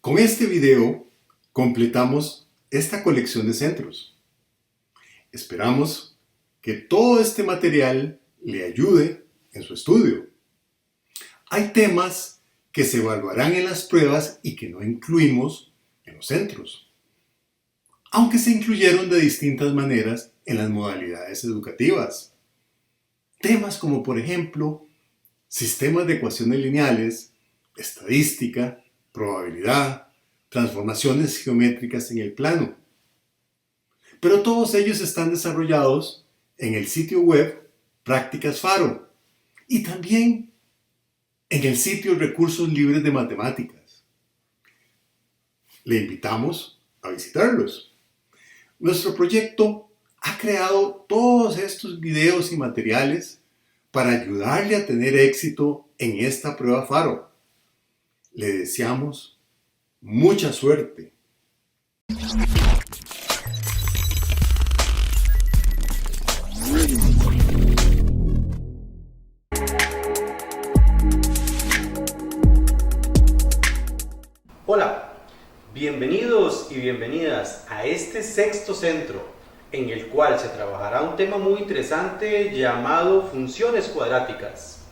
Con este video completamos esta colección de centros. Esperamos que todo este material le ayude en su estudio. Hay temas que se evaluarán en las pruebas y que no incluimos en los centros, aunque se incluyeron de distintas maneras en las modalidades educativas. Temas como, por ejemplo, sistemas de ecuaciones lineales, estadística, probabilidad, transformaciones geométricas en el plano. Pero todos ellos están desarrollados en el sitio web Prácticas Faro y también en el sitio Recursos Libres de Matemáticas. Le invitamos a visitarlos. Nuestro proyecto ha creado todos estos videos y materiales para ayudarle a tener éxito en esta prueba Faro. Le deseamos mucha suerte. Hola, bienvenidos y bienvenidas a este sexto centro, en el cual se trabajará un tema muy interesante llamado funciones cuadráticas.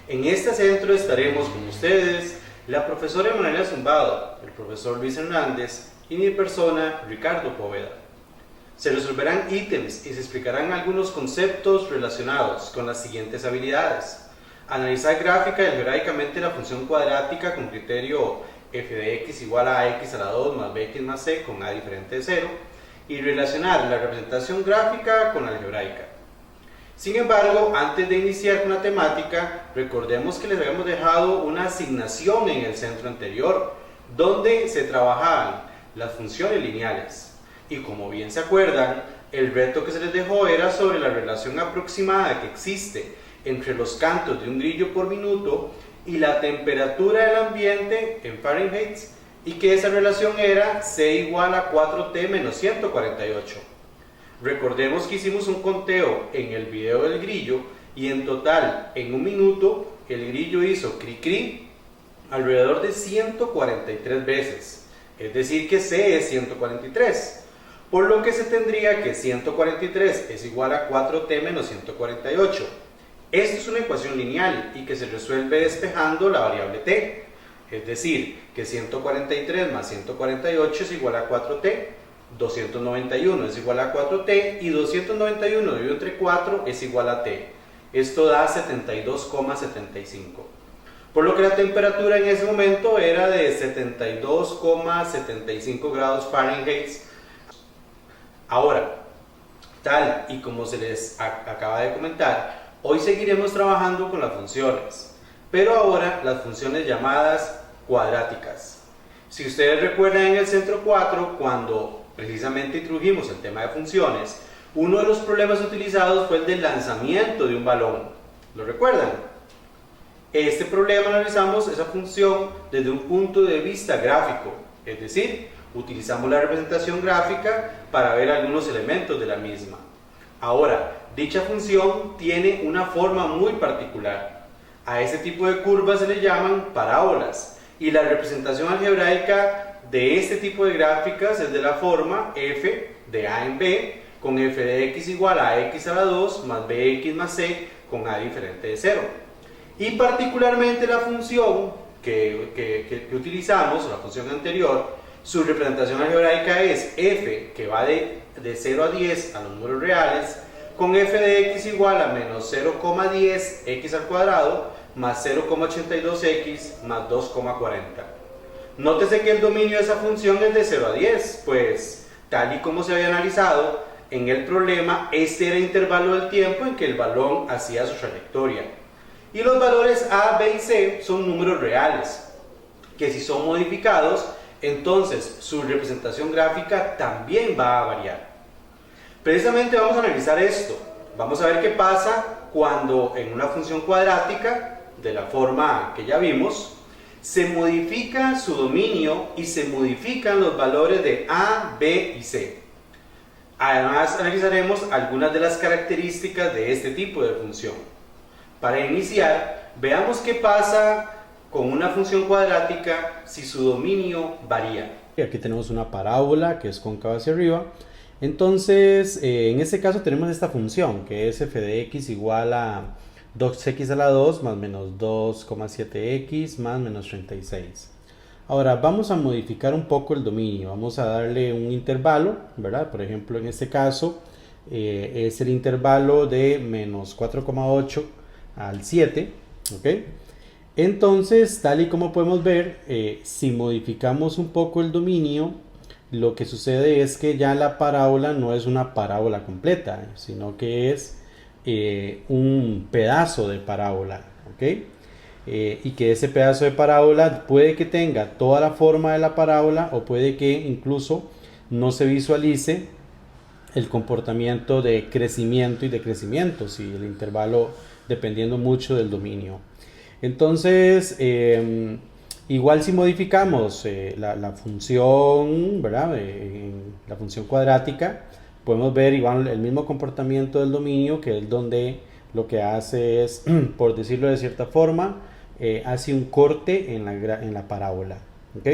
En este centro estaremos con ustedes la profesora Emanuela Zumbado, el profesor Luis Hernández y mi persona Ricardo Poveda. Se resolverán ítems y se explicarán algunos conceptos relacionados con las siguientes habilidades: analizar gráfica y algebraicamente la función cuadrática con criterio f de x igual a x a la 2 más bx más c con a diferente de 0, y relacionar la representación gráfica con la algebraica. Sin embargo, antes de iniciar con la temática, recordemos que les habíamos dejado una asignación en el centro anterior, donde se trabajaban las funciones lineales. Y como bien se acuerdan, el reto que se les dejó era sobre la relación aproximada que existe entre los cantos de un grillo por minuto y la temperatura del ambiente en Fahrenheit, y que esa relación era C igual a 4T menos 148. Recordemos que hicimos un conteo en el video del grillo y en total, en un minuto, el grillo hizo cri-cri alrededor de 143 veces, es decir que C es 143, por lo que se tendría que 143 es igual a 4T menos 148. Esto es una ecuación lineal y que se resuelve despejando la variable t, es decir, que 143 más 148 es igual a 4t, 291 es igual a 4t y 291 dividido entre 4 es igual a t. Esto da 72,75. Por lo que la temperatura en ese momento era de 72,75 grados Fahrenheit. Ahora, tal y como se les acaba de comentar, hoy seguiremos trabajando con las funciones, pero ahora las funciones llamadas cuadráticas. Si ustedes recuerdan en el centro 4, cuando precisamente introdujimos el tema de funciones, uno de los problemas utilizados fue el del lanzamiento de un balón. ¿Lo recuerdan? Este problema analizamos esa función desde un punto de vista gráfico, es decir, utilizamos la representación gráfica para ver algunos elementos de la misma. Ahora, dicha función tiene una forma muy particular. A este tipo de curvas se le llaman parábolas, y la representación algebraica de este tipo de gráficas es de la forma f de a en b con f de x igual a x a la 2 más bx más c con a diferente de 0. Y particularmente la función que utilizamos, la función anterior, su representación algebraica es f, que va de 0 a 10 a los números reales, con f de x igual a menos 0,10 x al cuadrado más 0,82x más 2,40. Nótese que el dominio de esa función es de 0 a 10, pues tal y como se había analizado en el problema, este era el intervalo del tiempo en que el balón hacía su trayectoria. Y los valores a, b y c son números reales, que si son modificados, entonces su representación gráfica también va a variar. Precisamente vamos a analizar esto. Vamos a ver qué pasa cuando en una función cuadrática, de la forma que ya vimos, se modifica su dominio y se modifican los valores de a, b y c. Además, analizaremos algunas de las características de este tipo de función. Para iniciar, veamos qué pasa con una función cuadrática si su dominio varía. Aquí tenemos una parábola que es cóncava hacia arriba. Entonces, en este caso tenemos esta función que es f de x igual a 2x a la 2 más menos 2,7x más menos 36. Ahora vamos a modificar un poco el dominio, vamos a darle un intervalo, ¿verdad? Por ejemplo, en este caso es el intervalo de menos 4,8 al 7, ¿ok? Entonces, tal y como podemos ver, si modificamos un poco el dominio, lo que sucede es que ya la parábola no es una parábola completa, sino que es un pedazo de parábola, ¿ok? Y que ese pedazo de parábola puede que tenga toda la forma de la parábola o puede que incluso no se visualice el comportamiento de crecimiento y decrecimiento, si el intervalo dependiendo mucho del dominio. Entonces, igual si modificamos la función, ¿verdad? La función cuadrática, podemos ver igual el mismo comportamiento del dominio, que es donde lo que hace es, por decirlo de cierta forma, hace un corte en la parábola, ¿ok?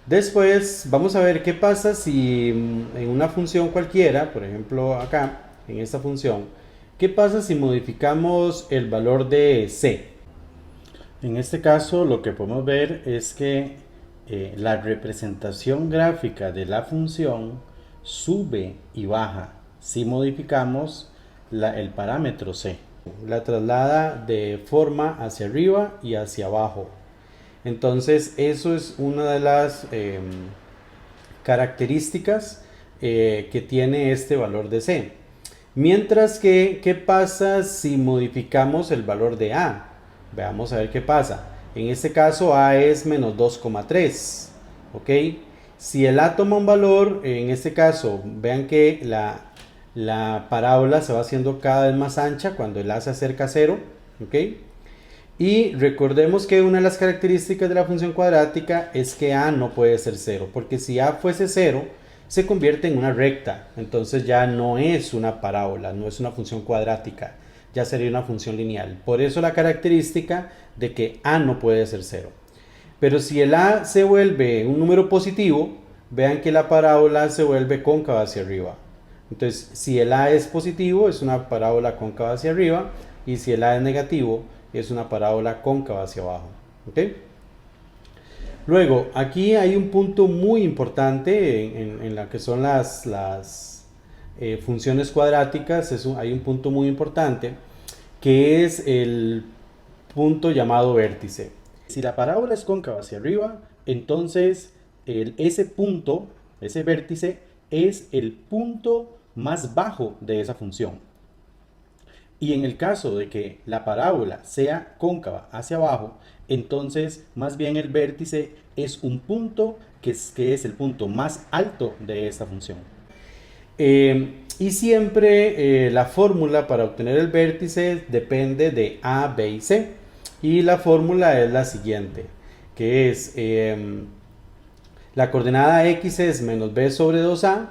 Después vamos a ver qué pasa si en una función cualquiera, por ejemplo acá, en esta función, qué pasa si modificamos el valor de c. En este caso lo que podemos ver es que la representación gráfica de la función sube y baja si modificamos el parámetro c. La traslada de forma hacia arriba y hacia abajo. Entonces eso es una de las características que tiene este valor de c. Mientras que, ¿qué pasa si modificamos el valor de a? Veamos a ver qué pasa. En este caso a es menos 2,3, ¿ok? Si el a toma un valor, en este caso, vean que la parábola se va haciendo cada vez más ancha cuando el a se acerca a 0, ¿ok? Y recordemos que una de las características de la función cuadrática es que a no puede ser 0, porque si a fuese 0, se convierte en una recta, entonces ya no es una parábola, no es una función cuadrática, ya sería una función lineal. Por eso la característica de que a no puede ser 0. Pero si el a se vuelve un número positivo, vean que la parábola se vuelve cóncava hacia arriba. Entonces, si el a es positivo, es una parábola cóncava hacia arriba, y si el a es negativo, es una parábola cóncava hacia abajo, ¿ok? Luego, aquí hay un punto muy importante en la que son las funciones cuadráticas. Hay un punto muy importante que es el punto llamado vértice. Si la parábola es cóncava hacia arriba, entonces ese punto, ese vértice, es el punto más bajo de esa función. Y en el caso de que la parábola sea cóncava hacia abajo, entonces más bien el vértice es un punto que es el punto más alto de esta función. Y siempre la fórmula para obtener el vértice depende de a, b y c. Y la fórmula es la siguiente, que es la coordenada x es menos b sobre 2a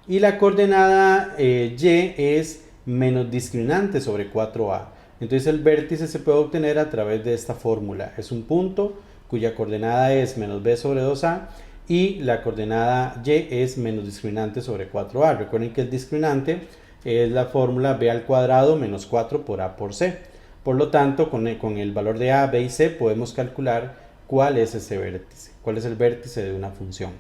y la coordenada y es menos discriminante sobre 4a. Entonces el vértice se puede obtener a través de esta fórmula. Es un punto cuya coordenada es menos b sobre 2a y la coordenada y es menos discriminante sobre 4a. Recuerden que el discriminante es la fórmula b al cuadrado menos 4 por a por c. Por lo tanto, con el valor de a, b y c podemos calcular cuál es ese vértice, cuál es el vértice de una función.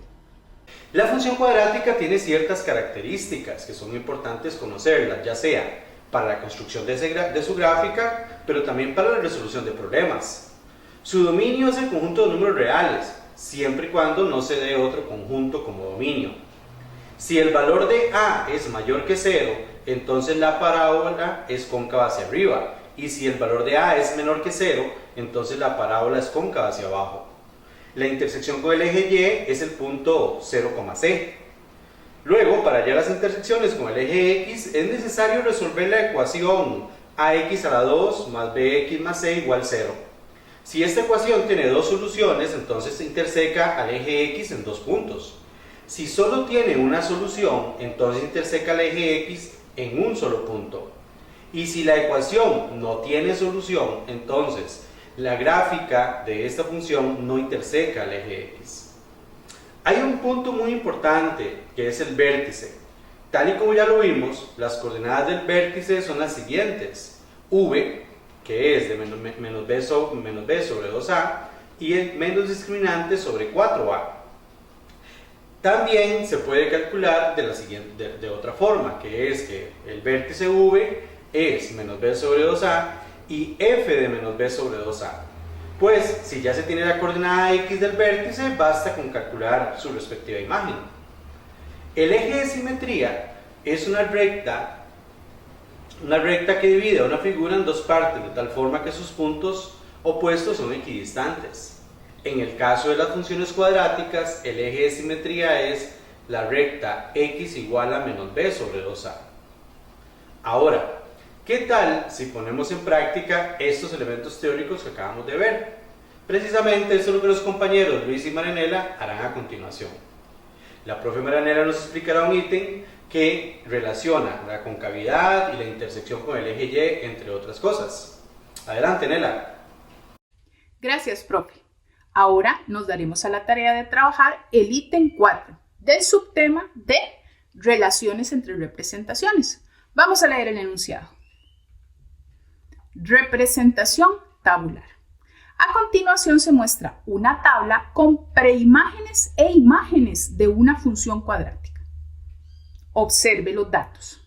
La función cuadrática tiene ciertas características que son importantes conocerlas, ya sea para la construcción de su gráfica, pero también para la resolución de problemas. Su dominio es el conjunto de números reales, siempre y cuando no se dé otro conjunto como dominio. Si el valor de a es mayor que 0, entonces la parábola es cóncava hacia arriba, y si el valor de a es menor que 0, entonces la parábola es cóncava hacia abajo. La intersección con el eje y es el punto 0,c. Luego, para hallar las intersecciones con el eje x, es necesario resolver la ecuación ax a la 2 más bx más c igual 0. Si esta ecuación tiene dos soluciones, entonces se interseca al eje x en dos puntos. Si solo tiene una solución, entonces interseca al eje x en un solo punto. Y si la ecuación no tiene solución, entonces la gráfica de esta función no interseca el eje X. Hay un punto muy importante que es el vértice. Tal y como ya lo vimos, las coordenadas del vértice son las siguientes: v, que es de menos b sobre 2a, y el menos discriminante sobre 4a. También se puede calcular de otra forma, que es que el vértice v es menos b sobre 2a y f de menos b sobre 2a. Pues si ya se tiene la coordenada x del vértice, basta con calcular su respectiva imagen. El eje de simetría es una recta que divide a una figura en dos partes, de tal forma que sus puntos opuestos son equidistantes. En el caso de las funciones cuadráticas, el eje de simetría es la recta x igual a menos b sobre 2a. Ahora, ¿qué tal si ponemos en práctica estos elementos teóricos que acabamos de ver? Precisamente eso es lo que los compañeros Luis y Marianela harán a continuación. La profe Marianela nos explicará un ítem que relaciona la concavidad y la intersección con el eje Y, entre otras cosas. Adelante, Nela. Gracias, profe. Ahora nos daremos a la tarea de trabajar el ítem 4 del subtema de relaciones entre representaciones. Vamos a leer el enunciado. Representación tabular. A continuación se muestra una tabla con preimágenes e imágenes de una función cuadrática. Observe los datos.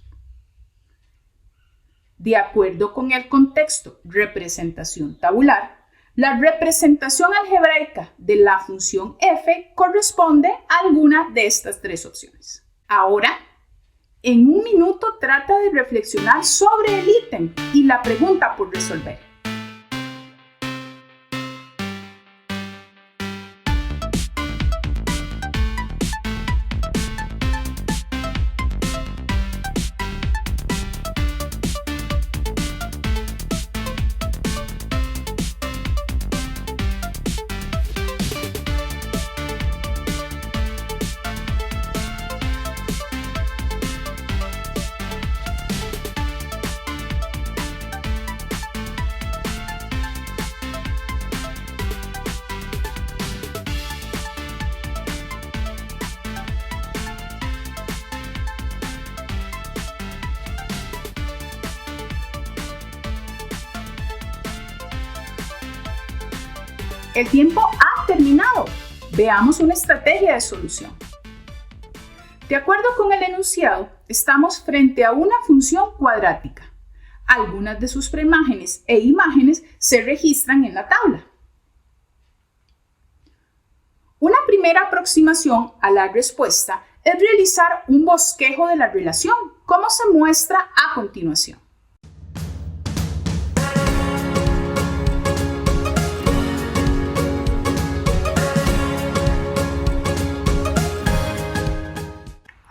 De acuerdo con el contexto representación tabular, la representación algebraica de la función f corresponde a alguna de estas tres opciones. Ahora, en un minuto trata de reflexionar sobre el ítem y la pregunta por resolver. El tiempo ha terminado. Veamos una estrategia de solución. De acuerdo con el enunciado, estamos frente a una función cuadrática. Algunas de sus preimágenes e imágenes se registran en la tabla. Una primera aproximación a la respuesta es realizar un bosquejo de la relación, como se muestra a continuación.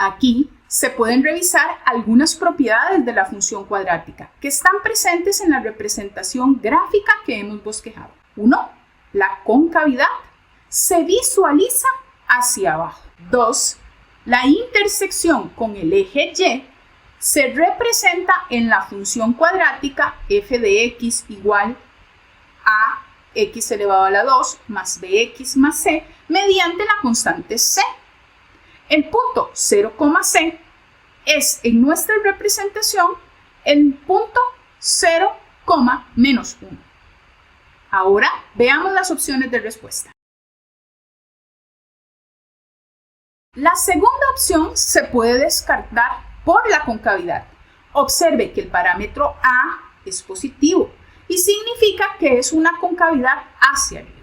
Aquí se pueden revisar algunas propiedades de la función cuadrática que están presentes en la representación gráfica que hemos bosquejado. 1. La concavidad se visualiza hacia abajo. 2. La intersección con el eje Y se representa en la función cuadrática f de x igual a x elevado a la 2 más bx más c mediante la constante c. El punto 0, c es en nuestra representación el punto 0, menos 1. Ahora veamos las opciones de respuesta. La segunda opción se puede descartar por la concavidad. Observe que el parámetro A es positivo y significa que es una concavidad hacia arriba.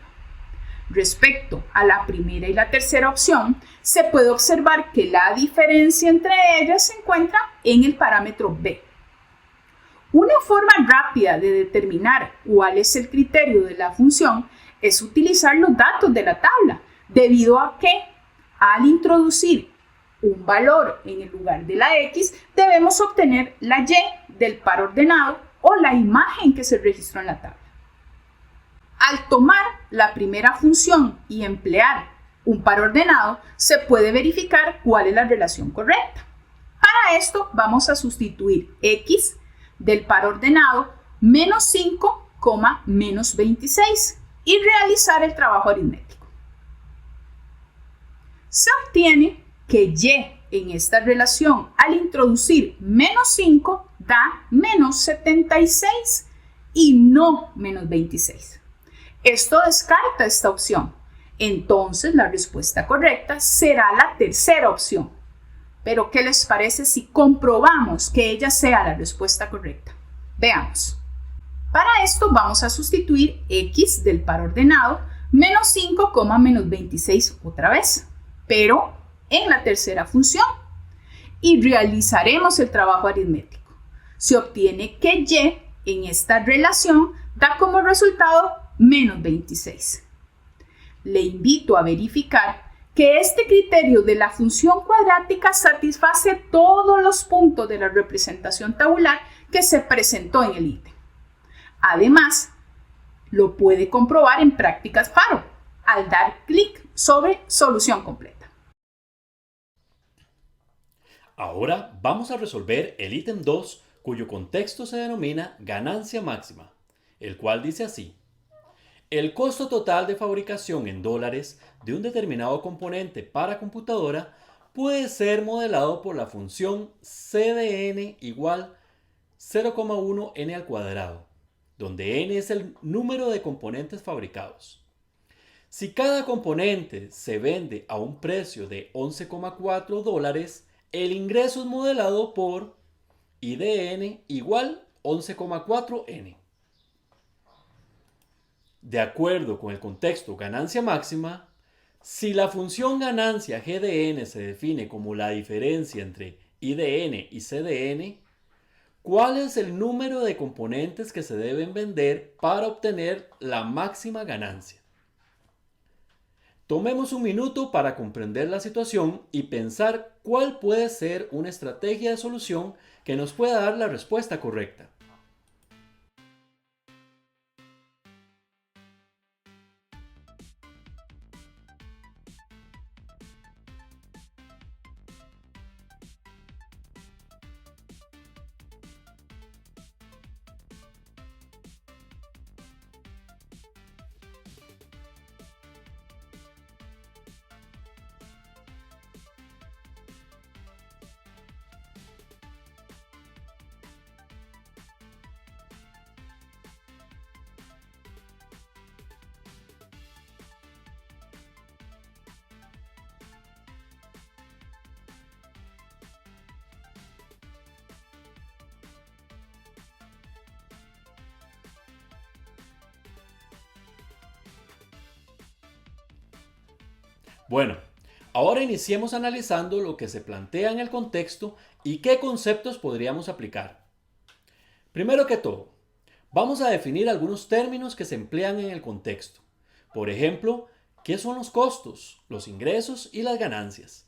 Respecto a la primera y la tercera opción, se puede observar que la diferencia entre ellas se encuentra en el parámetro B. Una forma rápida de determinar cuál es el criterio de la función es utilizar los datos de la tabla, debido a que al introducir un valor en el lugar de la x, debemos obtener la y del par ordenado o la imagen que se registró en la tabla. Al tomar la primera función y emplear un par ordenado, se puede verificar cuál es la relación correcta. Para esto vamos a sustituir x del par ordenado menos 5, menos 26 y realizar el trabajo aritmético. Se obtiene que y en esta relación al introducir menos 5 da menos 76 y no menos 26. Esto descarta esta opción. Entonces la respuesta correcta será la tercera opción. Pero ¿qué les parece si comprobamos que ella sea la respuesta correcta? Veamos. Para esto vamos a sustituir x del par ordenado menos 5, menos 26 otra vez, pero en la tercera función. Y realizaremos el trabajo aritmético. Se obtiene que y en esta relación da como resultado menos 26. Le invito a verificar que este criterio de la función cuadrática satisface todos los puntos de la representación tabular que se presentó en el ítem. Además, lo puede comprobar en Prácticas Faro al dar clic sobre Solución completa. Ahora vamos a resolver el ítem 2, cuyo contexto se denomina ganancia máxima, el cual dice así: el costo total de fabricación en dólares de un determinado componente para computadora puede ser modelado por la función C de n igual 0,1 n al cuadrado, donde n es el número de componentes fabricados. Si cada componente se vende a un precio de 11,4 dólares, el ingreso es modelado por I de n igual 11,4 n. De acuerdo con el contexto ganancia máxima, si la función ganancia g de n se define como la diferencia entre I de n y C de n, ¿cuál es el número de componentes que se deben vender para obtener la máxima ganancia? Tomemos un minuto para comprender la situación y pensar cuál puede ser una estrategia de solución que nos pueda dar la respuesta correcta. Bueno, ahora iniciemos analizando lo que se plantea en el contexto y qué conceptos podríamos aplicar. Primero que todo, vamos a definir algunos términos que se emplean en el contexto. Por ejemplo, ¿qué son los costos, los ingresos y las ganancias?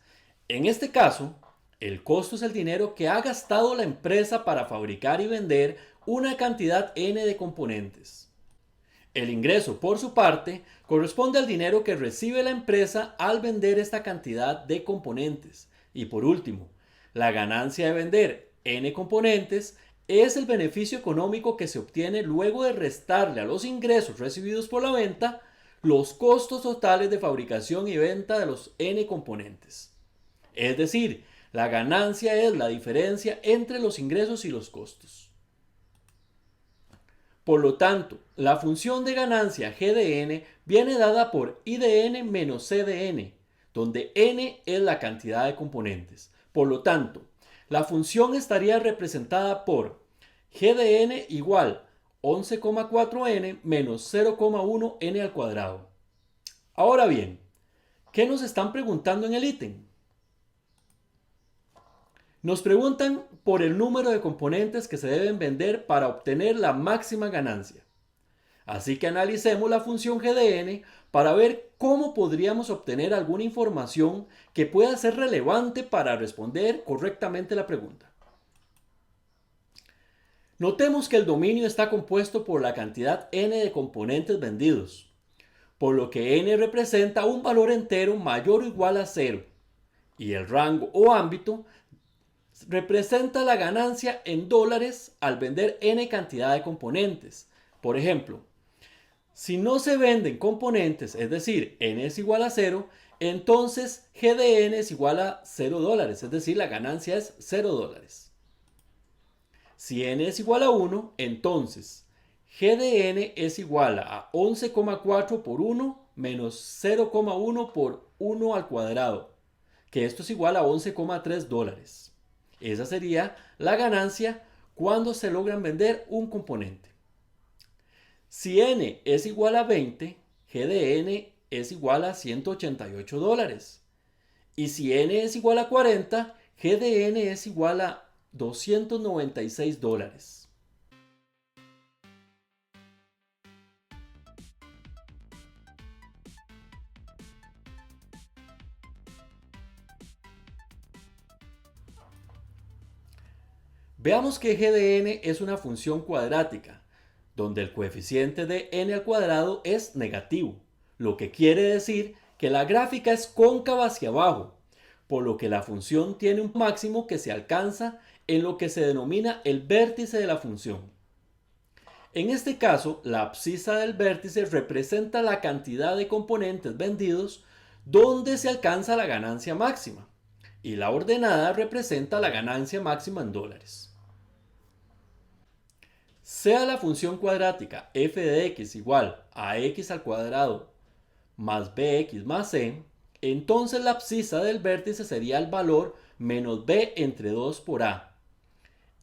En este caso, el costo es el dinero que ha gastado la empresa para fabricar y vender una cantidad N de componentes. El ingreso, por su parte, corresponde al dinero que recibe la empresa al vender esta cantidad de componentes. Y por último, la ganancia de vender N componentes es el beneficio económico que se obtiene luego de restarle a los ingresos recibidos por la venta los costos totales de fabricación y venta de los N componentes. Es decir, la ganancia es la diferencia entre los ingresos y los costos. Por lo tanto, la función de ganancia g de n viene dada por I de n menos C de n, donde n es la cantidad de componentes. Por lo tanto, la función estaría representada por g de n igual 11,4n menos 0,1 n al cuadrado. Ahora bien, ¿qué nos están preguntando en el ítem? Nos preguntan por el número de componentes que se deben vender para obtener la máxima ganancia. Así que analicemos la función g de n para ver cómo podríamos obtener alguna información que pueda ser relevante para responder correctamente la pregunta. Notemos que el dominio está compuesto por la cantidad n de componentes vendidos, por lo que n representa un valor entero mayor o igual a 0, y el rango o ámbito representa la ganancia en dólares al vender n cantidad de componentes. Por ejemplo, si no se venden componentes, es decir, n es igual a 0, entonces G de n es igual a 0 dólares, es decir, la ganancia es 0 dólares. Si n es igual a 1, entonces G de n es igual a 11,4 por 1 menos 0,1 por 1 al cuadrado, que esto es igual a 11,3 dólares. Esa sería la ganancia cuando se logran vender un componente. Si n es igual a 20, G de n es igual a 188 dólares. Y si n es igual a 40, G de n es igual a 296 dólares. Veamos que G de n es una función cuadrática, donde el coeficiente de n al cuadrado es negativo, lo que quiere decir que la gráfica es cóncava hacia abajo, por lo que la función tiene un máximo que se alcanza en lo que se denomina el vértice de la función. En este caso, la abscisa del vértice representa la cantidad de componentes vendidos donde se alcanza la ganancia máxima, y la ordenada representa la ganancia máxima en dólares. Sea la función cuadrática f de x igual a x al cuadrado más bx más c, entonces la abscisa del vértice sería el valor menos b entre 2 por a.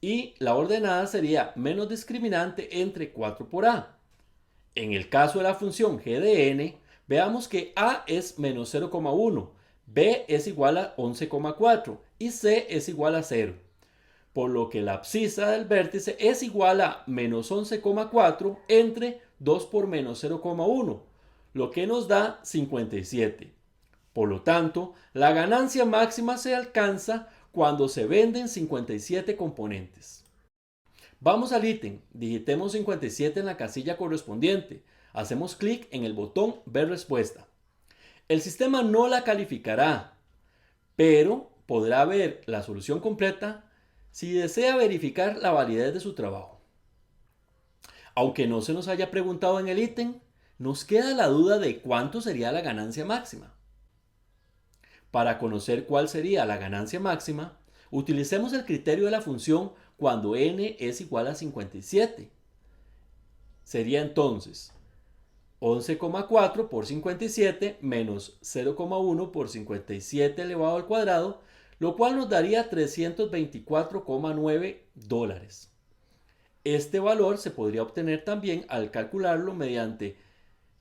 Y la ordenada sería menos discriminante entre 4 por a. En el caso de la función g de n, veamos que a es menos 0,1, b es igual a 11,4 y c es igual a 0. Por lo que la abscisa del vértice es igual a menos 11,4 entre 2 por menos 0,1, lo que nos da 57. Por lo tanto, la ganancia máxima se alcanza cuando se venden 57 componentes. Vamos al ítem, digitemos 57 en la casilla correspondiente, hacemos clic en el botón Ver respuesta. El sistema no la calificará, pero podrá ver la solución completa si desea verificar la validez de su trabajo. Aunque no se nos haya preguntado en el ítem, nos queda la duda de cuánto sería la ganancia máxima. Para conocer cuál sería la ganancia máxima, utilicemos el criterio de la función cuando n es igual a 57. Sería entonces 11,4 por 57 menos 0,1 por 57 elevado al cuadrado, lo cual nos daría 324,9 dólares. Este valor se podría obtener también al calcularlo mediante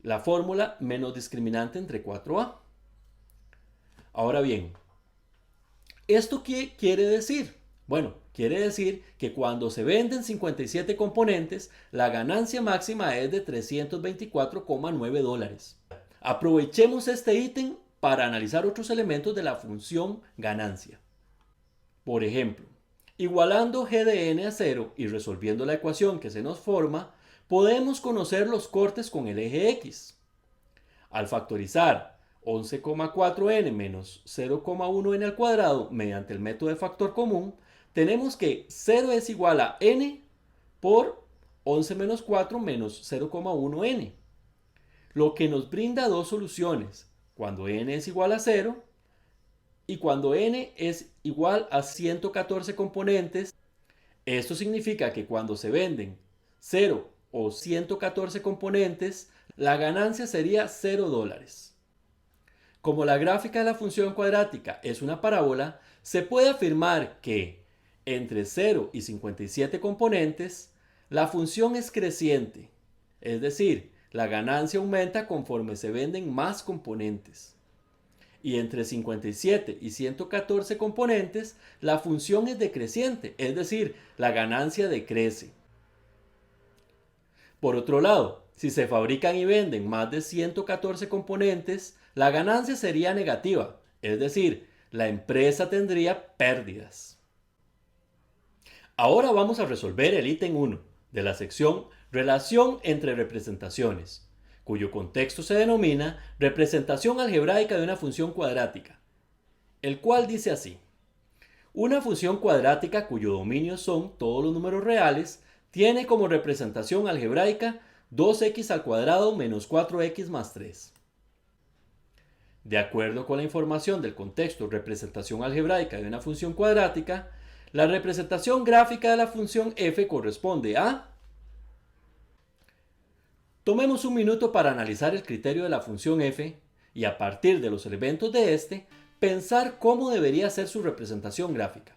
la fórmula menos discriminante entre 4a. Ahora bien, ¿esto qué quiere decir? Bueno, quiere decir que cuando se venden 57 componentes, la ganancia máxima es de 324,9 dólares. Aprovechemos este ítem para analizar otros elementos de la función ganancia. Por ejemplo, igualando g de n a 0 y resolviendo la ecuación que se nos forma, podemos conocer los cortes con el eje x. Al factorizar 11,4n menos 0,1n al cuadrado mediante el método de factor común, tenemos que 0 es igual a n por 11 menos 4 menos 0,1n, lo que nos brinda dos soluciones, cuando n es igual a 0 y cuando n es igual a 114 componentes. Esto significa que cuando se venden 0 o 114 componentes, la ganancia sería 0 dólares. Como la gráfica de la función cuadrática es una parábola, se puede afirmar que entre 0 y 57 componentes, la función es creciente, es decir, la ganancia aumenta conforme se venden más componentes. Y entre 57 y 114 componentes, la función es decreciente, es decir, la ganancia decrece. Por otro lado, si se fabrican y venden más de 114 componentes, la ganancia sería negativa, es decir, la empresa tendría pérdidas. Ahora vamos a resolver el ítem 1 de la sección Relación entre representaciones, cuyo contexto se denomina representación algebraica de una función cuadrática, el cual dice así: Una función cuadrática cuyo dominio son todos los números reales tiene como representación algebraica 2x al cuadrado menos 4x más 3. De acuerdo con la información del contexto representación algebraica de una función cuadrática, la representación gráfica de la función f corresponde a... Tomemos un minuto para analizar el criterio de la función f y a partir de los elementos de este, pensar cómo debería ser su representación gráfica.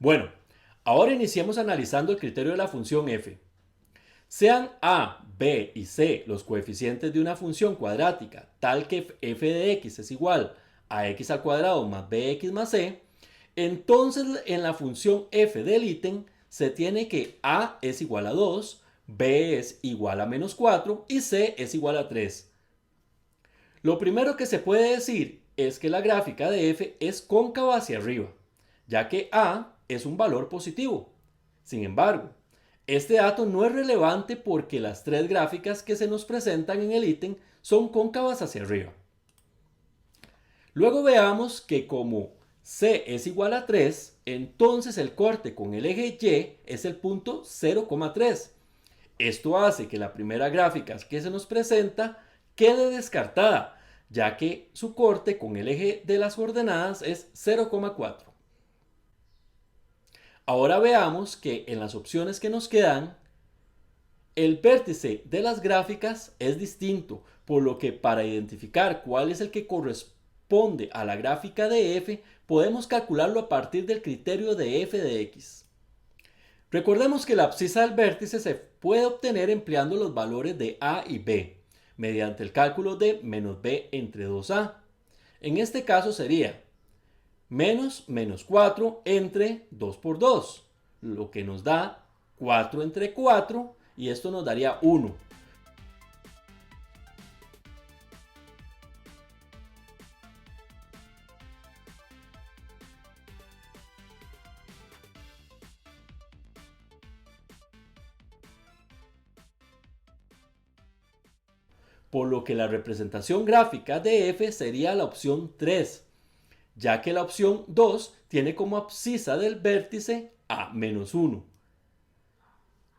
Bueno, ahora iniciemos analizando el criterio de la función f. Sean a, b y c los coeficientes de una función cuadrática tal que f de x es igual a x al cuadrado más bx más c, entonces en la función f del ítem se tiene que a es igual a 2, b es igual a menos 4 y c es igual a 3. Lo primero que se puede decir es que la gráfica de f es cóncava hacia arriba, ya que a es un valor positivo. Sin embargo, este dato no es relevante porque las tres gráficas que se nos presentan en el ítem son cóncavas hacia arriba. Luego veamos que como c es igual a 3, entonces el corte con el eje y es el punto 0,3. Esto hace que la primera gráfica que se nos presenta quede descartada, ya que su corte con el eje de las coordenadas es 0,4. Ahora veamos que en las opciones que nos quedan, el vértice de las gráficas es distinto, por lo que para identificar cuál es el que corresponde a la gráfica de f, podemos calcularlo a partir del criterio de f de x. Recordemos que la abscisa del vértice se puede obtener empleando los valores de a y b, mediante el cálculo de menos b entre 2a. En este caso sería menos 4 entre 2 por 2, lo que nos da 4 entre 4 y esto nos daría 1. Por lo que la representación gráfica de f sería la opción 3, ya que la opción 2 tiene como abscisa del vértice a menos 1.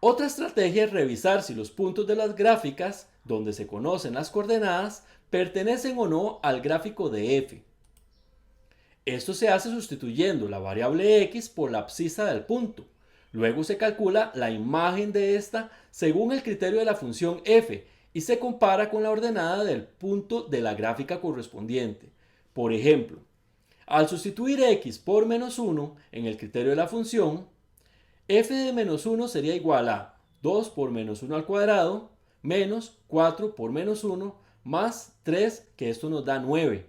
Otra estrategia es revisar si los puntos de las gráficas, donde se conocen las coordenadas, pertenecen o no al gráfico de f. Esto se hace sustituyendo la variable x por la abscisa del punto. Luego se calcula la imagen de esta según el criterio de la función f y se compara con la ordenada del punto de la gráfica correspondiente. Por ejemplo, al sustituir x por menos 1 en el criterio de la función, f de menos 1 sería igual a 2 por menos 1 al cuadrado menos 4 por menos 1 más 3, que esto nos da 9,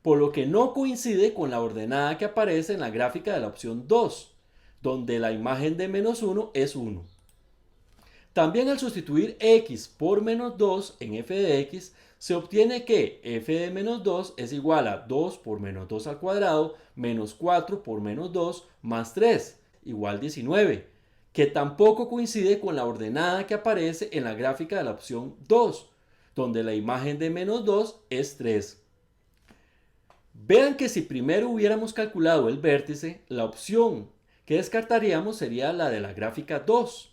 por lo que no coincide con la ordenada que aparece en la gráfica de la opción 2, donde la imagen de menos 1 es 1. También al sustituir x por menos 2 en f de x, se obtiene que f de menos 2 es igual a 2 por menos 2 al cuadrado menos 4 por menos 2 más 3, igual 19, que tampoco coincide con la ordenada que aparece en la gráfica de la opción 2, donde la imagen de menos 2 es 3. Vean que si primero hubiéramos calculado el vértice, la opción que descartaríamos sería la de la gráfica 2.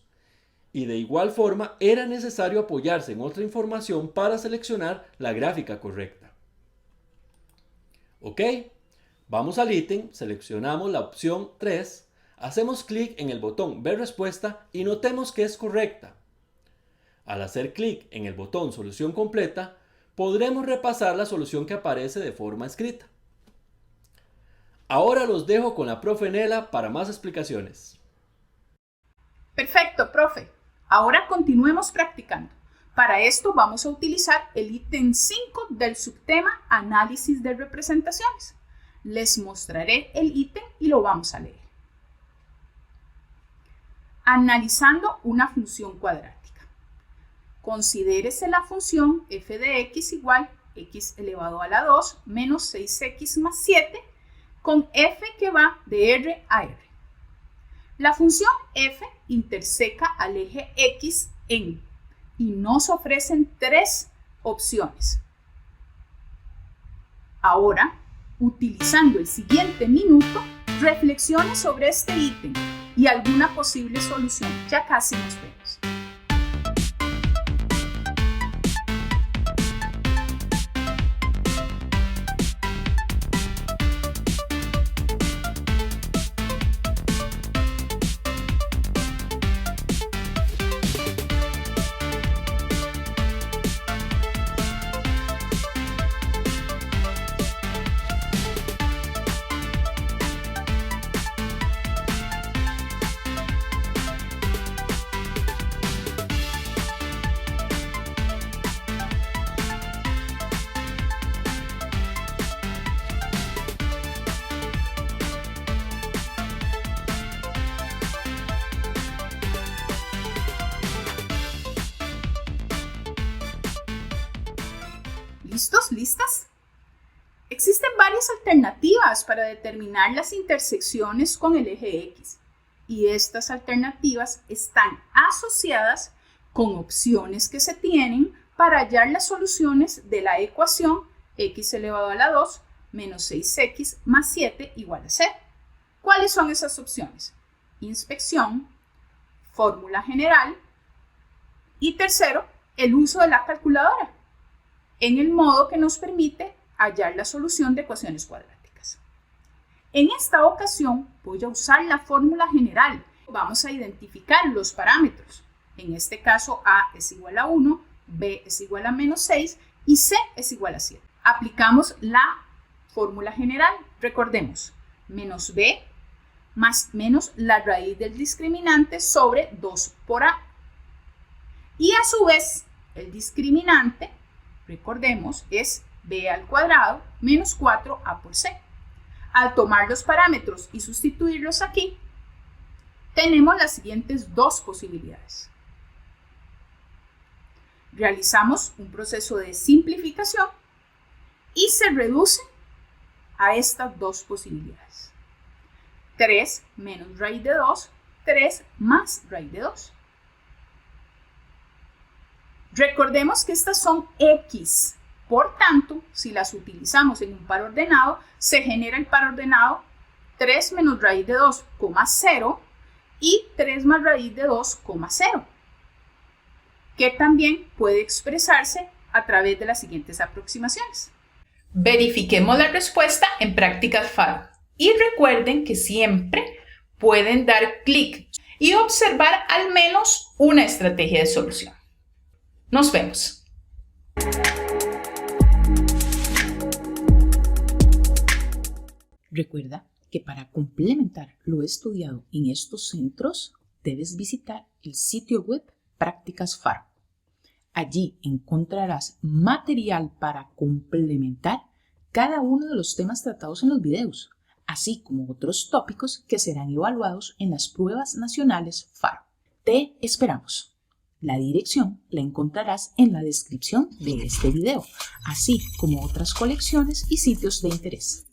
Y de igual forma era necesario apoyarse en otra información para seleccionar la gráfica correcta. Ok, vamos al ítem, seleccionamos la opción 3, hacemos clic en el botón Ver respuesta y notemos que es correcta. Al hacer clic en el botón Solución completa, podremos repasar la solución que aparece de forma escrita. Ahora los dejo con la profe Nela para más explicaciones. Perfecto, profe. Ahora continuemos practicando. Para esto vamos a utilizar el ítem 5 del subtema Análisis de representaciones. Les mostraré el ítem y lo vamos a leer. Analizando una función cuadrática. Considérese la función f de x igual x elevado a la 2 menos 6x más 7 con f que va de R a R. La función f interseca al eje x en y nos ofrecen 3 opciones. Ahora, utilizando el siguiente minuto, reflexione sobre este ítem y alguna posible solución. Ya casi nos vemos. ¿Listos? ¿Listas? Existen varias alternativas para determinar las intersecciones con el eje X y estas alternativas están asociadas con opciones que se tienen para hallar las soluciones de la ecuación x elevado a la 2 menos 6x más 7 igual a 0. ¿Cuáles son esas opciones? Inspección, fórmula general y tercero, el uso de la calculadora en el modo que nos permite hallar la solución de ecuaciones cuadráticas. En esta ocasión voy a usar la fórmula general. Vamos a identificar los parámetros. En este caso A es igual a 1, B es igual a menos 6 y C es igual a 7. Aplicamos la fórmula general. Recordemos, menos B más menos la raíz del discriminante sobre 2 por A. Y a su vez, el discriminante, recordemos, es b al cuadrado menos 4a por c. Al tomar los parámetros y sustituirlos aquí, tenemos las siguientes dos posibilidades. Realizamos un proceso de simplificación y se reduce a estas dos posibilidades. 3 menos raíz de 2, 3 más raíz de 2. Recordemos que estas son x, por tanto, si las utilizamos en un par ordenado, se genera el par ordenado 3 menos raíz de 2, 0 y 3 más raíz de 2, 0, que también puede expresarse a través de las siguientes aproximaciones. Verifiquemos la respuesta en Prácticas FARO y recuerden que siempre pueden dar clic y observar al menos una estrategia de solución. Nos vemos. Recuerda que para complementar lo estudiado en estos centros, debes visitar el sitio web Prácticas FARO. Allí encontrarás material para complementar cada uno de los temas tratados en los videos, así como otros tópicos que serán evaluados en las pruebas nacionales FARO. Te esperamos. La dirección la encontrarás en la descripción de este video, así como otras colecciones y sitios de interés.